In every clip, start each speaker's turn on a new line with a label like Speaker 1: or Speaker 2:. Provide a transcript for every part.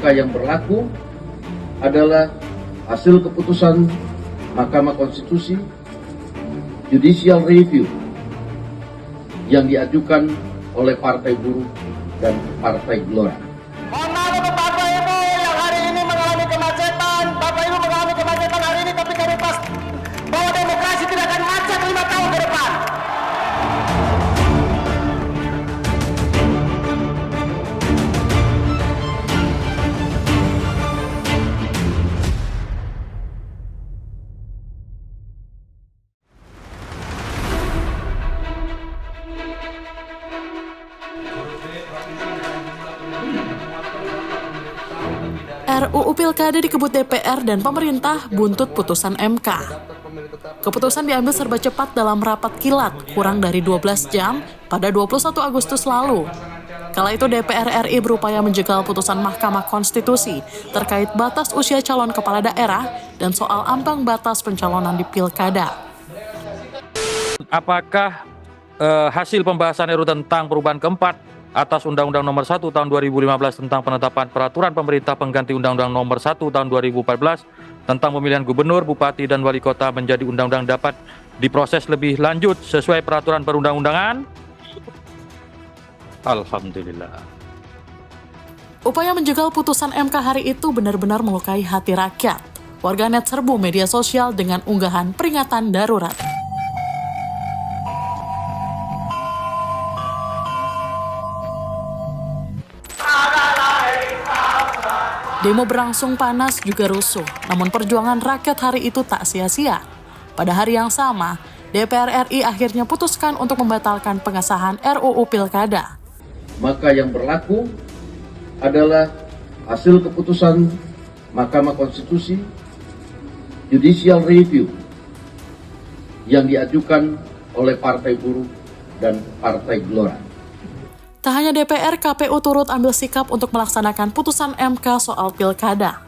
Speaker 1: maka yang berlaku adalah hasil keputusan Mahkamah Konstitusi Judicial Review yang diajukan oleh Partai Buruh dan Partai Gelora.
Speaker 2: Mohon maaf untuk Bapak Ibu yang hari ini mengalami kemacetan. Bapak Ibu mengalami kemacetan hari ini, tapi kami pasti bahwa demokrasi tidak akan macet 5 tahun ke depan.
Speaker 3: RUU Pilkada dikebut DPR dan pemerintah buntut putusan MK. Keputusan diambil serba cepat dalam rapat kilat kurang dari 12 jam pada 21 Agustus lalu. Kala itu DPR RI berupaya menjegal putusan Mahkamah Konstitusi terkait batas usia calon kepala daerah dan soal ambang batas pencalonan di Pilkada.
Speaker 4: Apakah hasil pembahasan RUU tentang perubahan keempat atas Undang-Undang Nomor 1 Tahun 2015 tentang penetapan peraturan pemerintah pengganti Undang-Undang Nomor 1 Tahun 2014 tentang pemilihan gubernur, bupati, dan wali kota menjadi undang-undang dapat diproses lebih lanjut sesuai peraturan perundang-undangan? Alhamdulillah.
Speaker 3: Upaya menjegal putusan MK hari itu benar-benar melukai hati rakyat. Warganet serbu media sosial dengan unggahan peringatan darurat. Demo berlangsung panas juga rusuh, namun perjuangan rakyat hari itu tak sia-sia. Pada hari yang sama, DPR RI akhirnya putuskan untuk membatalkan pengesahan RUU Pilkada.
Speaker 1: Maka yang berlaku adalah hasil keputusan Mahkamah Konstitusi Judicial Review yang diajukan oleh Partai Buruh dan Partai Gelora.
Speaker 3: Tak hanya DPR, KPU turut ambil sikap untuk melaksanakan putusan MK soal Pilkada.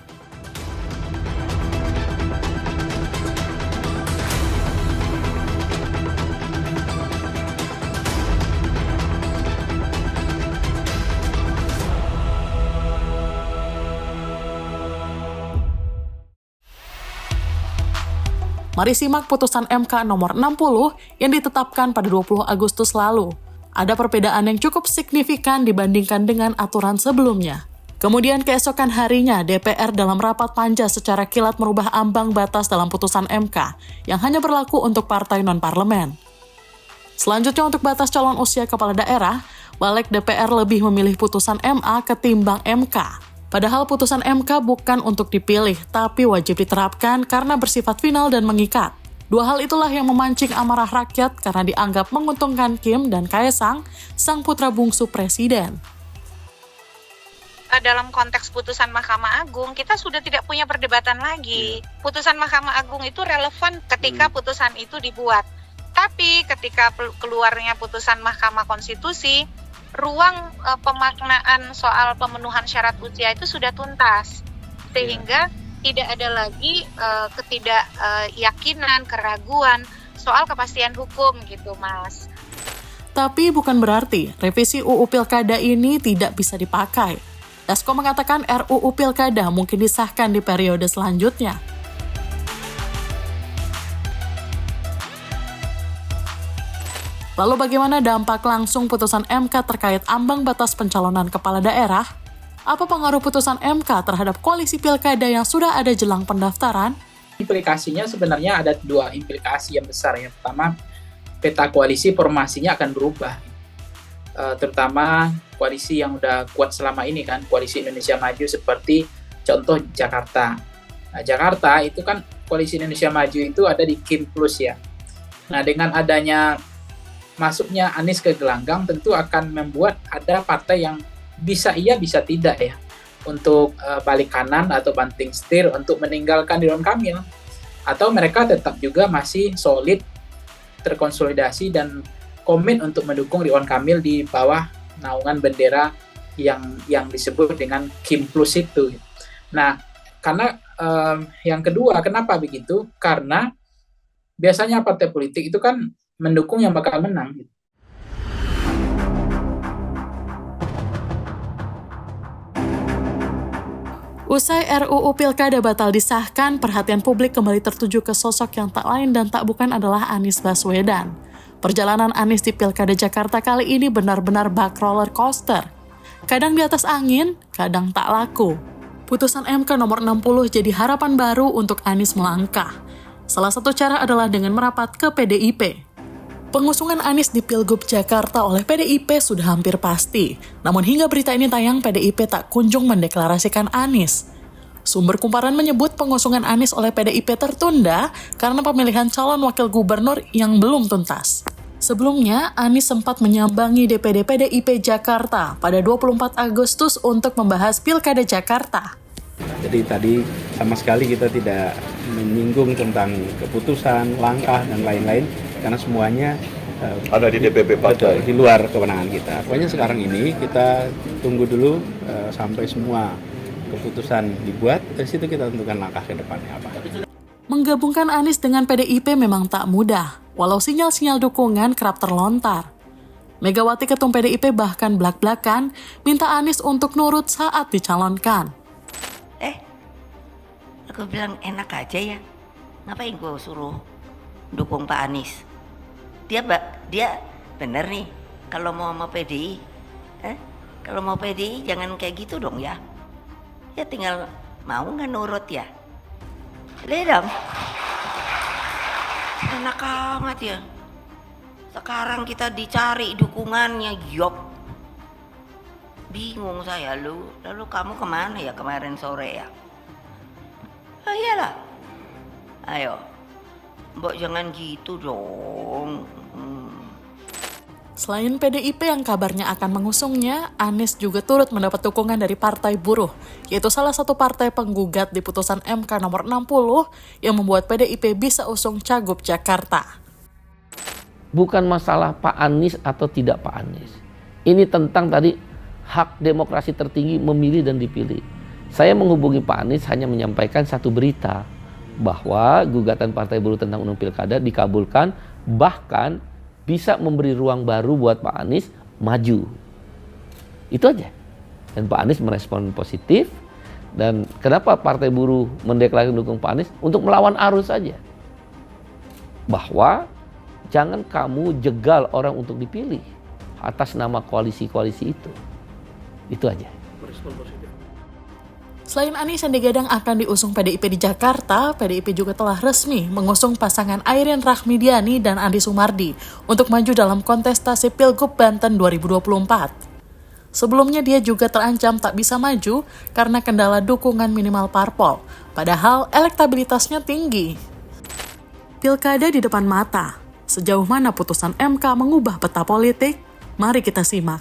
Speaker 3: Mari simak putusan MK nomor 60 yang ditetapkan pada 20 Agustus lalu. Ada perbedaan yang cukup signifikan dibandingkan dengan aturan sebelumnya. Kemudian keesokan harinya, DPR dalam rapat panja secara kilat merubah ambang batas dalam putusan MK yang hanya berlaku untuk partai non-parlemen. Selanjutnya untuk batas calon usia kepala daerah, Balik DPR lebih memilih putusan MA ketimbang MK. Padahal putusan MK bukan untuk dipilih, tapi wajib diterapkan karena bersifat final dan mengikat. Dua hal itulah yang memancing amarah rakyat karena dianggap menguntungkan Kim dan Kaesang, sang putra bungsu presiden.
Speaker 5: Dalam konteks putusan Mahkamah Agung, kita sudah tidak punya perdebatan lagi. Putusan Mahkamah Agung itu relevan ketika putusan itu dibuat. Tapi ketika keluarnya putusan Mahkamah Konstitusi, ruang pemaknaan soal pemenuhan syarat usia itu sudah tuntas. Sehingga tidak ada lagi ketidakyakinan, keraguan soal kepastian hukum gitu, Mas.
Speaker 3: Tapi bukan berarti revisi UU Pilkada ini tidak bisa dipakai. Dasko mengatakan RUU Pilkada mungkin disahkan di periode selanjutnya. Lalu bagaimana dampak langsung putusan MK terkait ambang batas pencalonan kepala daerah? Apa pengaruh putusan MK terhadap koalisi pilkada yang sudah ada jelang pendaftaran?
Speaker 6: Implikasinya sebenarnya ada dua implikasi yang besar. Yang pertama, peta koalisi formasinya akan berubah. Terutama koalisi yang udah kuat selama ini kan, koalisi Indonesia Maju seperti contoh Jakarta. Nah, Jakarta itu kan koalisi Indonesia Maju itu ada di Kim Plus ya. Nah, dengan adanya masuknya Anies ke gelanggang tentu akan membuat ada partai yang bisa iya bisa tidak ya untuk balik kanan atau banting setir untuk meninggalkan Ridwan Kamil, atau mereka tetap juga masih solid terkonsolidasi dan komit untuk mendukung Ridwan Kamil di bawah naungan bendera yang disebut dengan Kim Plus itu. Nah, karena yang kedua, kenapa begitu? Karena biasanya partai politik itu kan mendukung yang bakal menang.
Speaker 3: Usai RUU Pilkada batal disahkan, perhatian publik kembali tertuju ke sosok yang tak lain dan tak bukan adalah Anies Baswedan. Perjalanan Anies di Pilkada Jakarta kali ini benar-benar bak roller coaster. Kadang di atas angin, kadang tak laku. Putusan MK nomor 60 jadi harapan baru untuk Anies melangkah. Salah satu cara adalah dengan merapat ke PDIP. Pengusungan Anies di Pilgub Jakarta oleh PDIP sudah hampir pasti. Namun hingga berita ini tayang, PDIP tak kunjung mendeklarasikan Anies. Sumber kumparan menyebut pengusungan Anies oleh PDIP tertunda karena pemilihan calon wakil gubernur yang belum tuntas. Sebelumnya, Anies sempat menyambangi DPD PDIP Jakarta pada 24 Agustus untuk membahas Pilkada Jakarta.
Speaker 7: Jadi tadi sama sekali kita tidak menyinggung tentang keputusan, langkah, dan lain-lain, karena semuanya
Speaker 8: ada di DPP partai.
Speaker 7: Di luar kewenangan kita. Pokoknya sekarang ini kita tunggu dulu sampai semua keputusan dibuat, dari situ kita tentukan langkah ke depannya apa.
Speaker 3: Menggabungkan Anies dengan PDIP memang tak mudah, walau sinyal-sinyal dukungan kerap terlontar. Megawati ketum PDIP bahkan blak-blakan minta Anies untuk nurut saat dicalonkan.
Speaker 9: Aku bilang enak aja ya, ngapain gue suruh dukung Pak Anies? Dia bener nih, kalau mau PDI, kalau mau PDI jangan kayak gitu dong ya. Ya tinggal mau nggak nurut ya. Lihat dong, enak amat ya. Sekarang kita dicari dukungannya, yok. Bingung saya lalu kamu kemana ya kemarin sore ya? Oh iyalah, ayo, mbok jangan gitu dong.
Speaker 3: Selain PDIP yang kabarnya akan mengusungnya, Anies juga turut mendapat dukungan dari Partai Buruh, yaitu salah satu partai penggugat di putusan MK nomor 60 yang membuat PDIP bisa usung Cagup Jakarta.
Speaker 10: Bukan masalah Pak Anies atau tidak Pak Anies. Ini tentang tadi hak demokrasi tertinggi memilih dan dipilih. Saya menghubungi Pak Anies hanya menyampaikan satu berita, bahwa gugatan Partai Buruh tentang Undang Pilkada dikabulkan, bahkan bisa memberi ruang baru buat Pak Anies maju. Itu aja. Dan Pak Anies merespon positif. Dan kenapa Partai Buruh mendeklarasikan dukung Pak Anies? Untuk melawan arus saja. Bahwa jangan kamu jegal orang untuk dipilih atas nama koalisi-koalisi itu. Itu aja.
Speaker 3: Selain Anies yang digadang akan diusung PDIP di Jakarta, PDIP juga telah resmi mengusung pasangan Airin Rahmidiani dan Andi Sumardi untuk maju dalam kontestasi Pilgub Banten 2024. Sebelumnya dia juga terancam tak bisa maju karena kendala dukungan minimal parpol, padahal elektabilitasnya tinggi. Pilkada di depan mata, sejauh mana putusan MK mengubah peta politik? Mari kita simak.